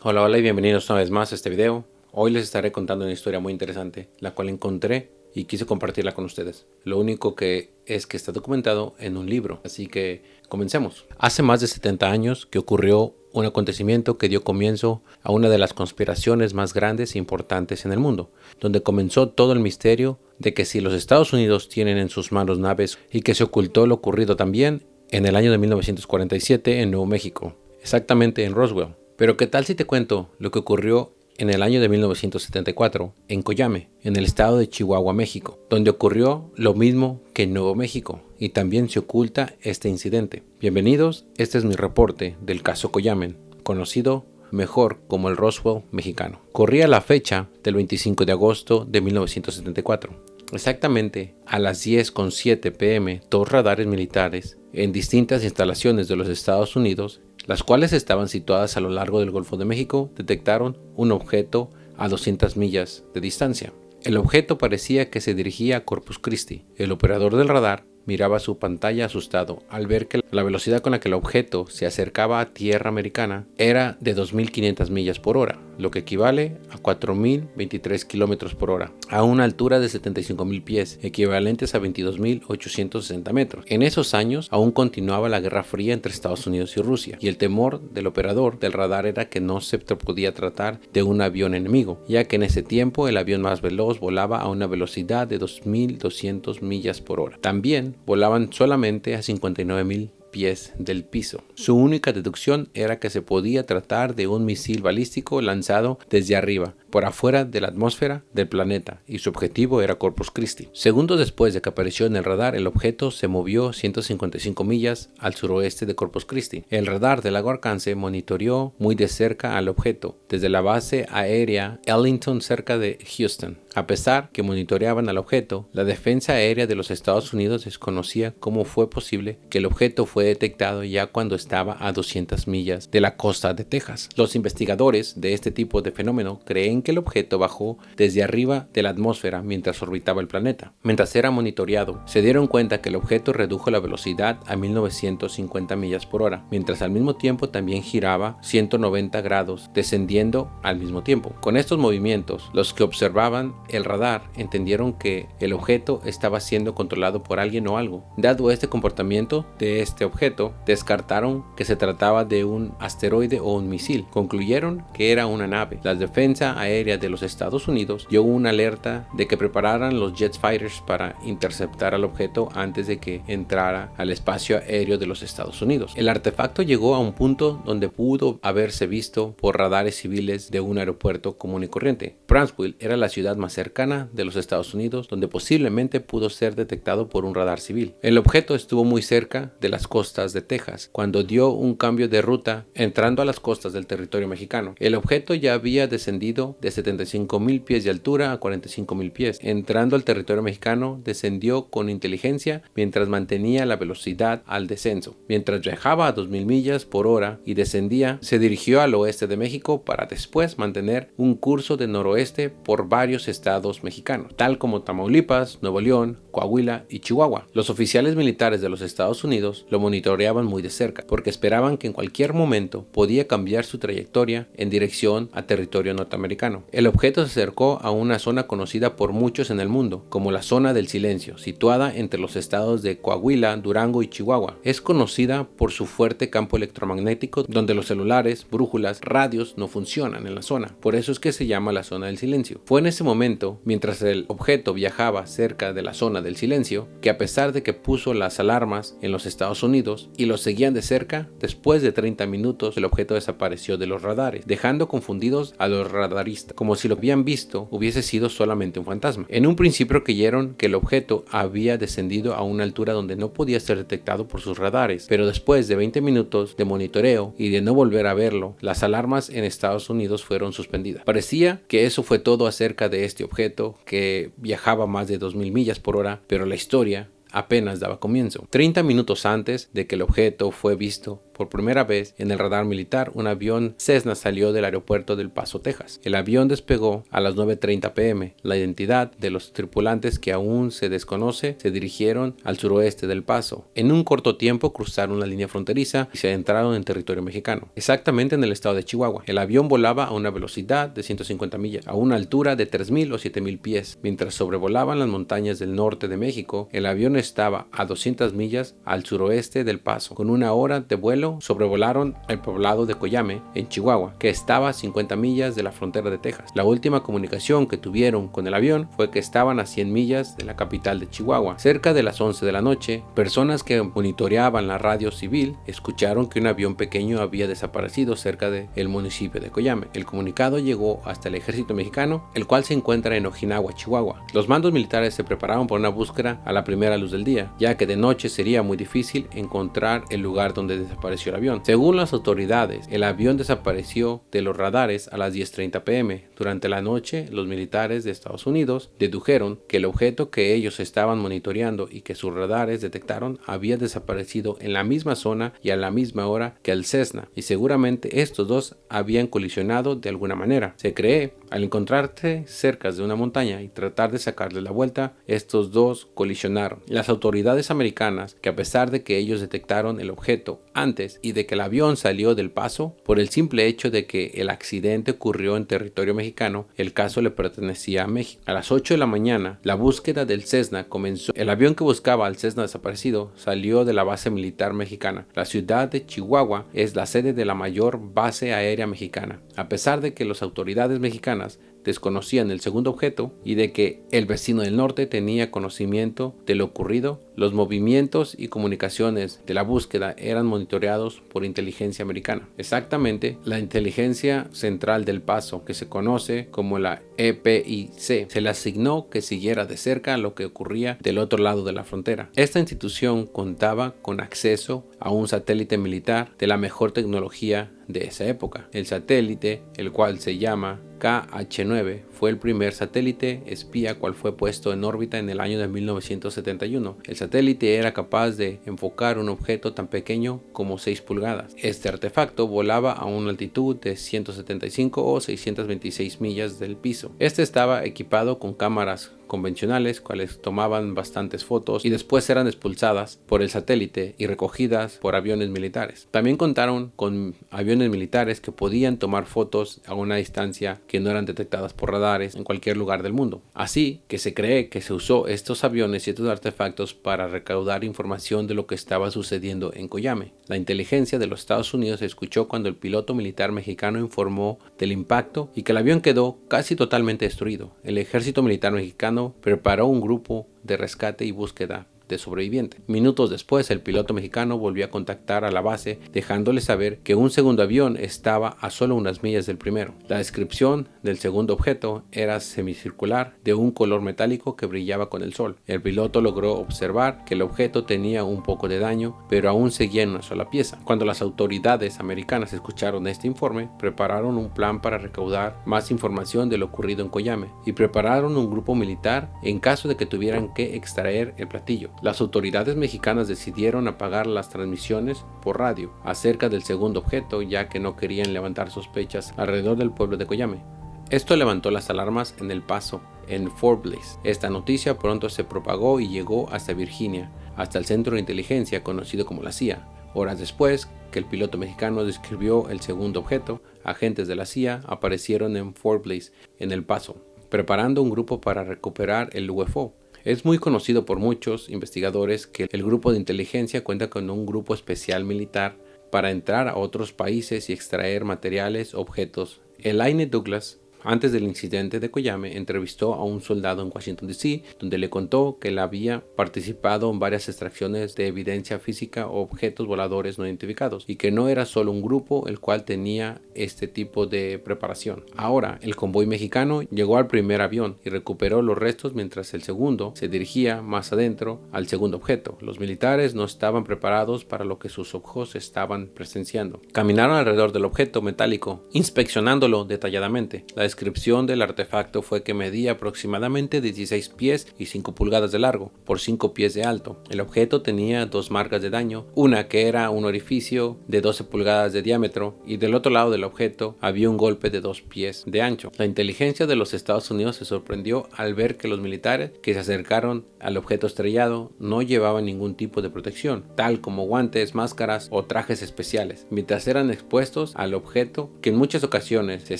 Hola, hola y bienvenidos una vez más a este video. Hoy les estaré contando una historia muy interesante, la cual encontré y quise compartirla con ustedes. Lo único que es que está documentado en un libro, así que comencemos. Hace más de 70 años que ocurrió un acontecimiento que dio comienzo a una de las conspiraciones más grandes e importantes en el mundo, donde comenzó todo el misterio de que si los Estados Unidos tienen en sus manos naves y que se ocultó lo ocurrido también en el año de 1947 en Nuevo México, exactamente en Roswell. Pero ¿qué tal si te cuento lo que ocurrió en el año de 1974 en Coyame, en el estado de Chihuahua, México, donde ocurrió lo mismo que en Nuevo México y también se oculta este incidente? Bienvenidos, este es mi reporte del caso Coyame, conocido mejor como el Roswell mexicano. Corría la fecha del 25 de agosto de 1974. Exactamente a las 10:07 p.m., dos radares militares en distintas instalaciones de los Estados Unidos, las cuales estaban situadas a lo largo del Golfo de México, detectaron un objeto a 200 millas de distancia. El objeto parecía que se dirigía a Corpus Christi. El operador del radar miraba su pantalla asustado al ver que la velocidad con la que el objeto se acercaba a tierra americana era de 2.500 millas por hora, lo que equivale a 4.023 kilómetros por hora, a una altura de 75.000 pies, equivalentes a 22.860 metros. En esos años aún continuaba la Guerra Fría entre Estados Unidos y Rusia, y el temor del operador del radar era que no se podía tratar de un avión enemigo, ya que en ese tiempo el avión más veloz volaba a una velocidad de 2.200 millas por hora. También volaban solamente a 59.000 pies del piso. Su única deducción era que se podía tratar de un misil balístico lanzado desde arriba, por afuera de la atmósfera del planeta, y su objetivo era Corpus Christi. Segundos después de que apareció en el radar, el objeto se movió 155 millas al suroeste de Corpus Christi. El radar de largo alcance monitoreó muy de cerca al objeto desde la base aérea Ellington cerca de Houston. A pesar que monitoreaban al objeto, la defensa aérea de los Estados Unidos desconocía cómo fue posible que el objeto fue detectado ya cuando estaba a 200 millas de la costa de Texas. Los investigadores de este tipo de fenómeno creen que el objeto bajó desde arriba de la atmósfera mientras orbitaba el planeta. Mientras era monitoreado, se dieron cuenta que el objeto redujo la velocidad a 1950 millas por hora, mientras al mismo tiempo también giraba 190 grados, descendiendo al mismo tiempo. Con estos movimientos, los que observaban el radar entendieron que el objeto estaba siendo controlado por alguien o algo. Dado este comportamiento de este objeto, descartaron que se trataba de un asteroide o un misil. Concluyeron que era una nave. La defensa aérea de los Estados Unidos dio una alerta de que prepararan los jet fighters para interceptar al objeto antes de que entrara al espacio aéreo de los Estados Unidos. El artefacto llegó a un punto donde pudo haberse visto por radares civiles de un aeropuerto común y corriente. Brownsville era la ciudad más cercana de los Estados Unidos donde posiblemente pudo ser detectado por un radar civil. El objeto estuvo muy cerca de las costas de Texas cuando dio un cambio de ruta entrando a las costas del territorio mexicano. El objeto ya había descendido de 75.000 pies de altura a 45.000 pies. Entrando al territorio mexicano, descendió con inteligencia mientras mantenía la velocidad al descenso. Mientras viajaba a 2.000 millas por hora y descendía, se dirigió al oeste de México para después mantener un curso de noroeste por varios estados mexicanos, tal como Tamaulipas, Nuevo León, Coahuila y Chihuahua. Los oficiales militares de los Estados Unidos lo monitoreaban muy de cerca, porque esperaban que en cualquier momento podía cambiar su trayectoria en dirección a territorio norteamericano. El objeto se acercó a una zona conocida por muchos en el mundo como la zona del silencio, situada entre los estados de Coahuila, Durango y Chihuahua. Es conocida por su fuerte campo electromagnético donde los celulares, brújulas, radios no funcionan en la zona. Por eso es que se llama la zona del silencio. Fue en ese momento, mientras el objeto viajaba cerca de la zona del silencio, que a pesar de que puso las alarmas en los Estados Unidos y los seguían de cerca, después de 30 minutos el objeto desapareció de los radares, dejando confundidos a los radaristas, como si lo habían visto hubiese sido solamente un fantasma. En un principio creyeron que el objeto había descendido a una altura donde no podía ser detectado por sus radares, pero después de 20 minutos de monitoreo y de no volver a verlo, las alarmas en Estados Unidos fueron suspendidas. Parecía que eso fue todo acerca de este objeto que viajaba más de 2.000 millas por hora, pero la historia apenas daba comienzo. 30 minutos antes de que el objeto fue visto por primera vez en el radar militar, un avión Cessna salió del aeropuerto del Paso, Texas. El avión despegó a las 9:30 p.m. La identidad de los tripulantes, que aún se desconoce, se dirigieron al suroeste del Paso. En un corto tiempo cruzaron la línea fronteriza y se adentraron en territorio mexicano, exactamente en el estado de Chihuahua. El avión volaba a una velocidad de 150 millas, a una altura de 3,000 o 7,000 pies. Mientras sobrevolaban las montañas del norte de México, el avión estaba a 200 millas al suroeste del Paso. Con una hora de vuelo, sobrevolaron el poblado de Coyame, en Chihuahua, que estaba a 50 millas de la frontera de Texas. La última comunicación que tuvieron con el avión fue que estaban a 100 millas de la capital de Chihuahua. Cerca de las 11 de la noche, personas que monitoreaban la radio civil escucharon que un avión pequeño había desaparecido cerca del municipio de Coyame. El comunicado llegó hasta el ejército mexicano, el cual se encuentra en Ojinawa, Chihuahua. Los mandos militares se prepararon para una búsqueda a la primera luz del día, ya que de noche sería muy difícil encontrar el lugar donde desapareció el avión. Según las autoridades, el avión desapareció de los radares a las 10:30 p.m. Durante la noche, los militares de Estados Unidos dedujeron que el objeto que ellos estaban monitoreando y que sus radares detectaron había desaparecido en la misma zona y a la misma hora que el Cessna, y seguramente estos dos habían colisionado de alguna manera. Se cree, al encontrarse cerca de una montaña y tratar de sacarle la vuelta, estos dos colisionaron. Las autoridades americanas, que a pesar de que ellos detectaron el objeto antes y de que el avión salió del Paso, por el simple hecho de que el accidente ocurrió en territorio mexicano, el caso le pertenecía a México. A las 8 de la mañana, la búsqueda del Cessna comenzó. El avión que buscaba al Cessna desaparecido salió de la base militar mexicana. La ciudad de Chihuahua es la sede de la mayor base aérea mexicana. A pesar de que las autoridades mexicanas desconocían el segundo objeto y de que el vecino del norte tenía conocimiento de lo ocurrido, los movimientos y comunicaciones de la búsqueda eran monitoreados por inteligencia americana. Exactamente, la inteligencia central del Paso, que se conoce como la EPIC, se le asignó que siguiera de cerca lo que ocurría del otro lado de la frontera. Esta institución contaba con acceso a un satélite militar de la mejor tecnología de esa época. El satélite, el cual se llama KH-9, fue el primer satélite espía cual fue puesto en órbita en el año de 1971. El satélite era capaz de enfocar un objeto tan pequeño como 6 pulgadas. Este artefacto volaba a una altitud de 175 o 626 millas del piso. Este estaba equipado con cámaras convencionales, cuales tomaban bastantes fotos y después eran expulsadas por el satélite y recogidas por aviones militares. También contaron con aviones militares que podían tomar fotos a una distancia que no eran detectadas por radares en cualquier lugar del mundo. Así que se cree que se usó estos aviones y estos artefactos para recaudar información de lo que estaba sucediendo en Coyame. La inteligencia de los Estados Unidos se escuchó cuando el piloto militar mexicano informó del impacto y que el avión quedó casi totalmente destruido. El ejército militar mexicano preparó un grupo de rescate y búsqueda de sobrevivientes. Minutos después, el piloto mexicano volvió a contactar a la base, dejándole saber que un segundo avión estaba a solo unas millas del primero. La descripción del segundo objeto era semicircular, de un color metálico que brillaba con el sol. El piloto logró observar que el objeto tenía un poco de daño, pero aún seguía en una sola pieza. Cuando las autoridades americanas escucharon este informe, prepararon un plan para recaudar más información de lo ocurrido en Coyame y prepararon un grupo militar en caso de que tuvieran que extraer el platillo. Las autoridades mexicanas decidieron apagar las transmisiones por radio acerca del segundo objeto, ya que no querían levantar sospechas alrededor del pueblo de Coyame. Esto levantó las alarmas en El Paso, en Fort Bliss. Esta noticia pronto se propagó y llegó hasta Virginia, hasta el centro de inteligencia conocido como la CIA. Horas después que el piloto mexicano describió el segundo objeto, agentes de la CIA aparecieron en Fort Bliss, en El Paso, preparando un grupo para recuperar el UFO. Es muy conocido por muchos investigadores que el grupo de inteligencia cuenta con un grupo especial militar para entrar a otros países y extraer materiales, objetos. Elaine Douglas, antes del incidente de Coyame, entrevistó a un soldado en Washington D.C. donde le contó que él había participado en varias extracciones de evidencia física o objetos voladores no identificados y que no era solo un grupo el cual tenía este tipo de preparación. Ahora, el convoy mexicano llegó al primer avión y recuperó los restos mientras el segundo se dirigía más adentro al segundo objeto. Los militares no estaban preparados para lo que sus ojos estaban presenciando. Caminaron alrededor del objeto metálico, inspeccionándolo detalladamente. La descripción del artefacto fue que medía aproximadamente 16 pies y 5 pulgadas de largo por 5 pies de alto. El objeto tenía dos marcas de daño, una que era un orificio de 12 pulgadas de diámetro y del otro lado del objeto había un golpe de 2 pies de ancho. La inteligencia de los Estados Unidos se sorprendió al ver que los militares que se acercaron al objeto estrellado no llevaban ningún tipo de protección, tal como guantes, máscaras o trajes especiales, mientras eran expuestos al objeto, que en muchas ocasiones se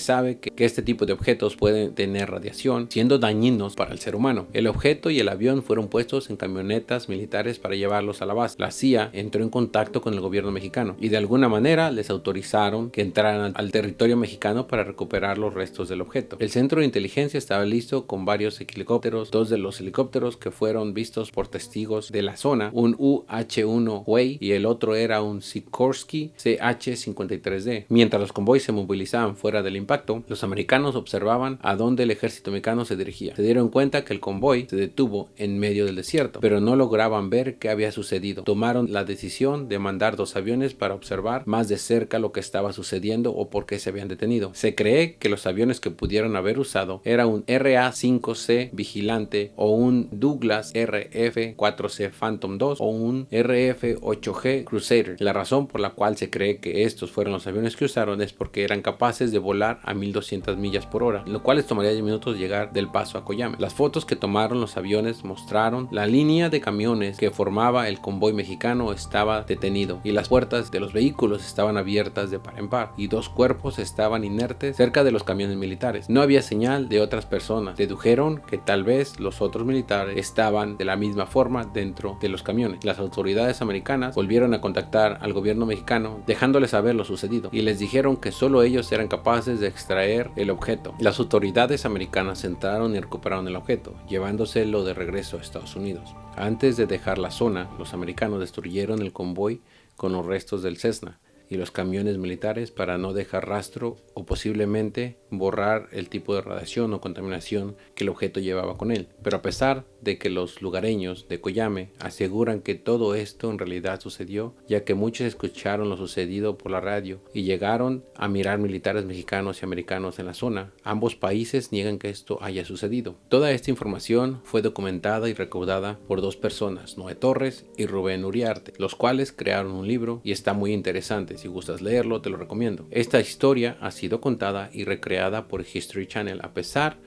sabe que este tipo de objetos pueden tener radiación, siendo dañinos para el ser humano. El objeto y el avión fueron puestos en camionetas militares para llevarlos a la base. La CIA entró en contacto con el gobierno mexicano y de alguna manera les autorizaron que entraran al territorio mexicano para recuperar los restos del objeto. El centro de inteligencia estaba listo con varios helicópteros. Dos de los helicópteros que fueron vistos por testigos de la zona, un UH-1 Huey y el otro era un Sikorsky CH-53D. Mientras los convoys se movilizaban fuera del impacto, los americanos observaban a dónde el ejército mexicano se dirigía. Se dieron cuenta que el convoy se detuvo en medio del desierto, pero no lograban ver qué había sucedido. Tomaron la decisión de mandar dos aviones para observar más de cerca lo que estaba sucediendo o por qué se habían detenido. Se cree que los aviones que pudieron haber usado era un RA-5C Vigilante o un Douglas RF-4C Phantom II o un RF-8G Crusader. La razón por la cual se cree que estos fueron los aviones que usaron es porque eran capaces de volar a 1200 millas por hora, lo cual les tomaría 10 minutos llegar del Paso a Coyame. Las fotos que tomaron los aviones mostraron la línea de camiones que formaba el convoy mexicano estaba detenido y las puertas de los vehículos estaban abiertas de par en par y dos cuerpos estaban inertes cerca de los camiones militares. No había señal de otras personas. Dedujeron que tal vez los otros militares estaban de la misma forma dentro de los camiones. Las autoridades americanas volvieron a contactar al gobierno mexicano dejándoles saber lo sucedido y les dijeron que solo ellos eran capaces de extraer el objeto. Las autoridades americanas entraron y recuperaron el objeto, llevándoselo de regreso a Estados Unidos. Antes de dejar la zona, los americanos destruyeron el convoy con los restos del Cessna y los camiones militares para no dejar rastro o posiblemente borrar el tipo de radiación o contaminación que el objeto llevaba con él. Pero a pesar de que los lugareños de Coyame aseguran que todo esto en realidad sucedió, ya que muchos escucharon lo sucedido por la radio y llegaron a mirar militares mexicanos y americanos en la zona, ambos países niegan que esto haya sucedido. Toda esta información fue documentada y recaudada por dos personas, Noé Torres y Rubén Uriarte, los cuales crearon un libro y está muy interesante. Si gustas leerlo, te lo recomiendo. Esta historia ha sido contada y recreada por History Channel, a pesar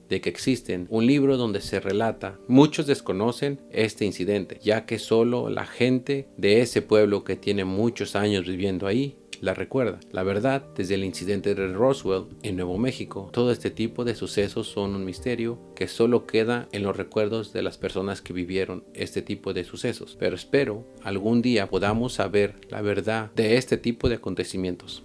de que existen un libro donde se relata. Muchos desconocen este incidente, ya que solo la gente de ese pueblo que tiene muchos años viviendo ahí la recuerda. La verdad, desde el incidente de Roswell en Nuevo México, todo este tipo de sucesos son un misterio que solo queda en los recuerdos de las personas que vivieron este tipo de sucesos. Pero espero algún día podamos saber la verdad de este tipo de acontecimientos.